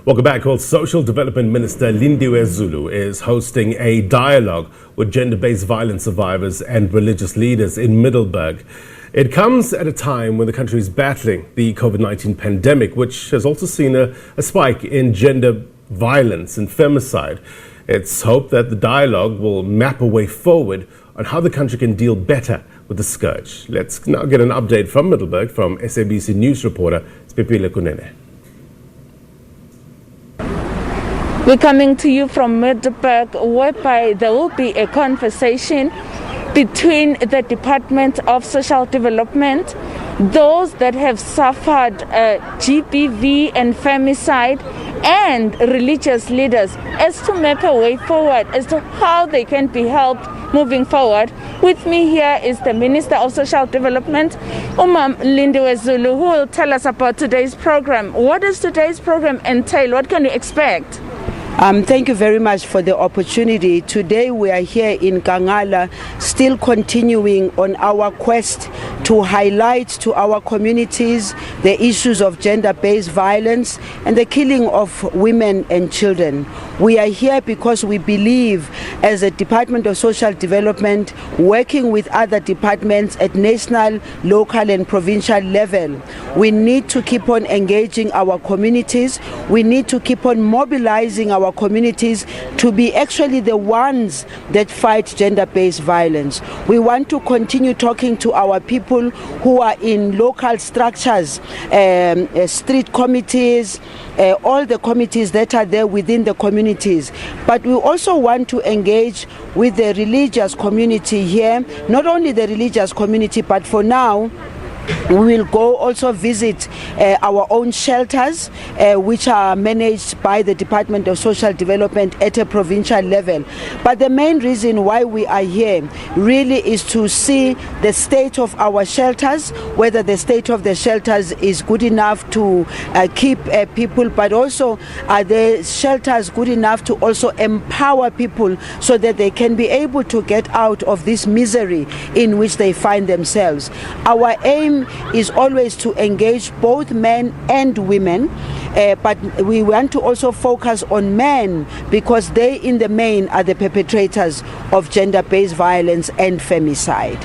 Welcome back. Well, Social Development Minister Lindiwe Zulu is hosting a dialogue with gender-based violence survivors and religious leaders in Middelburg. It comes at a time when the country is battling the COVID-19 pandemic, which has also seen a spike in gender violence and femicide. It's hoped that the dialogue will map a way forward on how the country can deal better with the scourge. Let's now get an update from Middelburg from SABC News reporter Siphephile Kunene. We're coming to you from Middelburg, whereby there will be a conversation between the Department of Social Development, those that have suffered GBV and femicide, and religious leaders as to map a way forward as to how they can be helped moving forward. With me here is the Minister of Social Development, Lindiwe Zulu, who will tell us about today's program. What does today's program entail? What can you expect? Thank you very much for the opportunity. Today we are here in Kangala, still continuing on our quest to highlight to our communities the issues of gender-based violence and the killing of women and children. We are here because we believe, as a Department of Social Development, working with other departments at national, local and provincial level, we need to keep on engaging our communities. We need to keep on mobilizing our communities to be actually the ones that fight gender-based violence. We want to continue talking to our people who are in local structures, street committees, all the committees that are there within the communities. But we also want to engage with the religious community here, not only the religious community, but for now, we will go also visit our own shelters, which are managed by the Department of Social Development at a provincial level. But the main reason why we are here really is to see the state of our shelters, whether the state of the shelters is good enough to keep people, but also are the shelters good enough to also empower people so that they can be able to get out of this misery in which they find themselves. Our aim is always to engage both men and women, but we want to also focus on men because they in the main are the perpetrators of gender-based violence and femicide.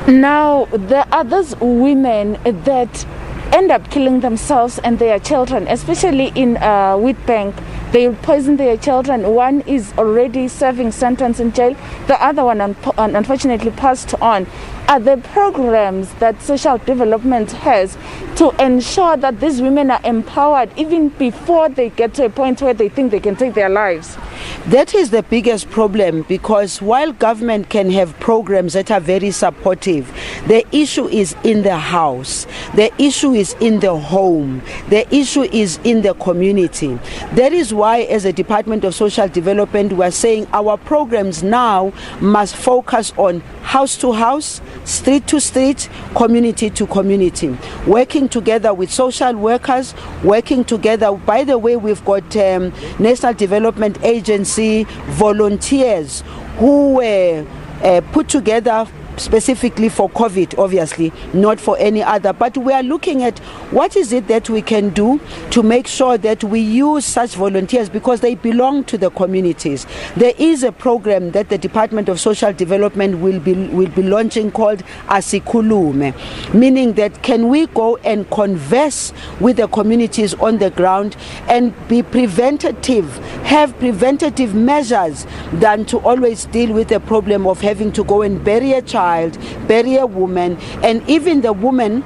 Now, there are those women that end up killing themselves and their children, especially in Witbank. They poison their children. One is already serving sentence in jail. The other one unfortunately passed on. Are there programs that social development has to ensure that these women are empowered even before they get to a point where they think they can take their lives? That is the biggest problem, because while government can have programs that are very supportive, the issue is in the house, the issue is in the home, the issue is in the community. That is why, as a Department of Social Development, we are saying our programs now must focus on house to house, street to street, community to community, working together with social workers, working together. By the way, we've got National Development Agency volunteers who were put together specifically for COVID, obviously, not for any other. But we are looking at what is it that we can do to make sure that we use such volunteers because they belong to the communities. There is a program that the Department of Social Development will be launching called Asikhulume, meaning that can we go and converse with the communities on the ground and be preventative, have preventative measures than to always deal with the problem of having to go and bury a child, bury a woman, and even the woman.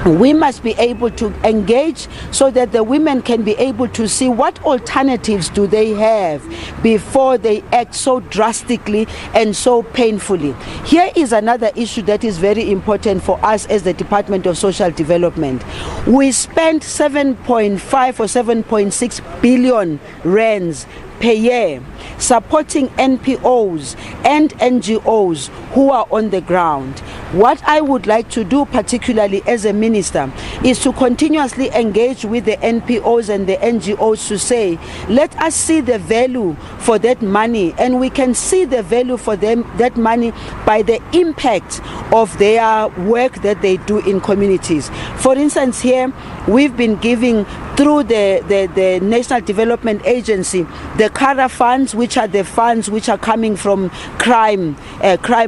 We must be able to engage so that the women can be able to see what alternatives do they have before they act so drastically and so painfully. Here is another issue that is very important for us as the Department of Social Development. We spend 7.5 or 7.6 billion rands per year supporting NPOs and NGOs who are on the ground. What I would like to do, particularly as a minister, is to continuously engage with the NPOs and the NGOs to say, let us see the value for that money, and we can see the value for them that money by the impact of their work that they do in communities. For instance, here we've been giving through the National Development Agency, the CARA funds, which are the funds which are coming from crime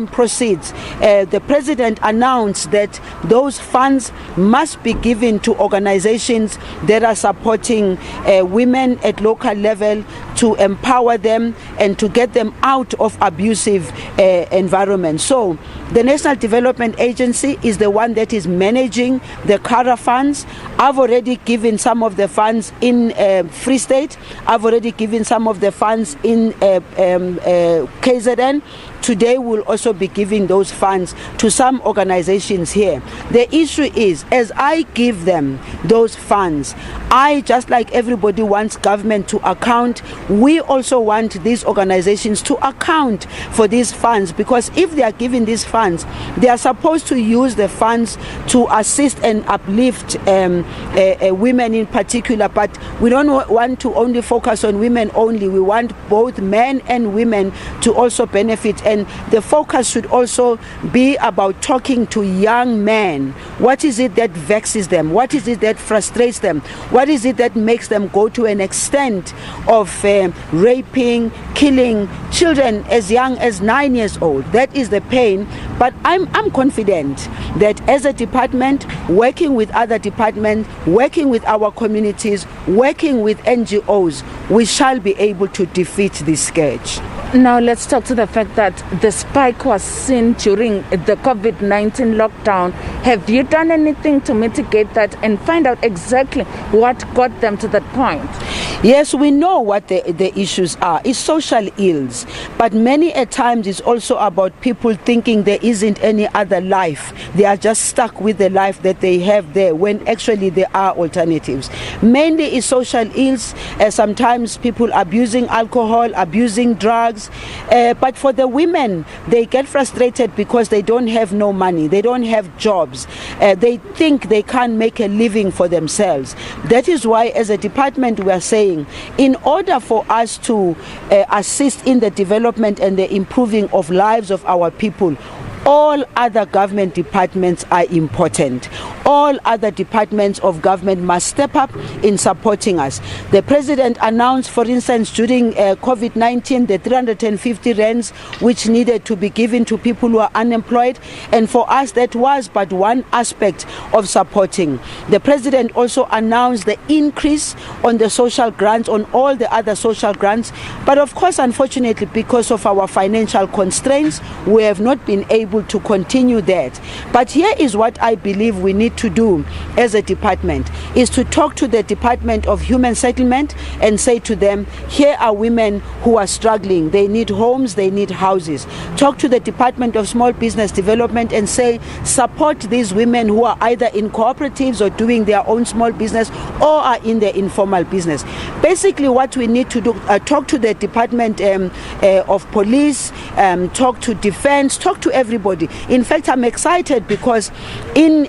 proceeds. The President announced that those funds must be given to organizations that are supporting women at local level, to empower them and to get them out of abusive environments. So the National Development Agency is the one that is managing the CARA funds. I've already given some of the funds in Free State. I've already given some of the funds in KZN. Today we'll also be giving those funds to some organizations here. The issue is, as I give them those funds, I, just like everybody wants government to account, we also want these organizations to account for these funds, because if they are given these funds, they are supposed to use the funds to assist and uplift women in particular. But we don't want to only focus on women only. We want both men and women to also benefit. And the focus should also be about talking to young men. What is it that vexes them? What is it that frustrates them? What is it that makes them go to an extent of raping, killing children as young as 9 years old? That is the pain. But I'm confident that as a department, working with other departments, working with our communities, working with NGOs, we shall be able to defeat this scourge. Now let's talk to the fact that the spike was seen during the COVID-19 lockdown. Have you done anything to mitigate that and find out exactly what got them to that point? Yes, we know what the issues are. It's social ills, but many a times it's also about people thinking there isn't any other life. They are just stuck with the life that they have there, when actually there are alternatives. Mainly it's social ills, sometimes people abusing alcohol, abusing drugs. But for the women, they get frustrated because they don't have no money, they don't have jobs. They think they can't make a living for themselves. That is why, as a department, we are saying, in order for us to assist in the development and the improving of lives of our people, all other government departments are important. All other departments of government must step up in supporting us. The President announced, for instance, during COVID-19, the 350 rands which needed to be given to people who are unemployed. And for us, that was but one aspect of supporting. The President also announced the increase on the social grants, on all the other social grants. But of course, unfortunately, because of our financial constraints, we have not been able to continue that. But here is what I believe we need to do as a department, is to talk to the Department of Human Settlement and say to them, here are women who are struggling, they need homes, they need houses. Talk to the Department of Small Business Development and say, support these women who are either in cooperatives or doing their own small business or are in the informal business. Basically what we need to do, talk to the Department of Police, talk to Defense, talk to everybody. In fact, I'm excited because in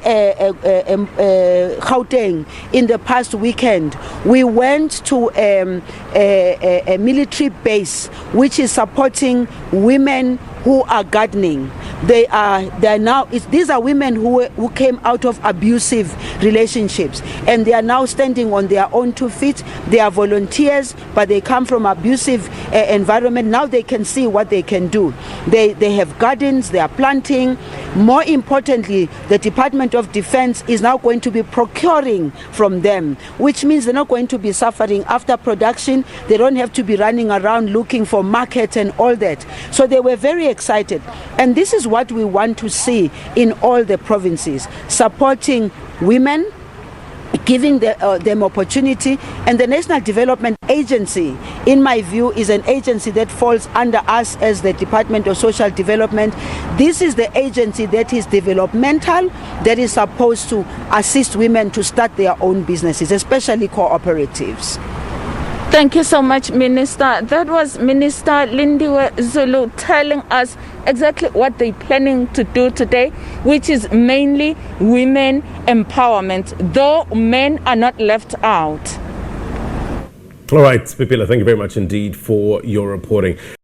Gauteng, in the past weekend, we went to a military base which is supporting women who are gardening. They are now, these are women who came out of abusive relationships, and they are now standing on their own 2 feet. They are volunteers, but they come from abusive environment. Now they can see what they can do. They have gardens, they are planting. More importantly, the Department of Defense is now going to be procuring from them, which means they're not going to be suffering after production. They don't have to be running around looking for markets and all that. So they were very excited. And this is what we want to see in all the provinces, supporting women, giving them opportunity. And the National Development Agency, in my view, is an agency that falls under us as the Department of Social Development. This is the agency that is developmental, that is supposed to assist women to start their own businesses, especially cooperatives. Thank you so much, Minister. That was Minister Lindiwe Zulu telling us exactly what they're planning to do today, which is mainly women empowerment, though men are not left out. All right, Siphephile, thank you very much indeed for your reporting.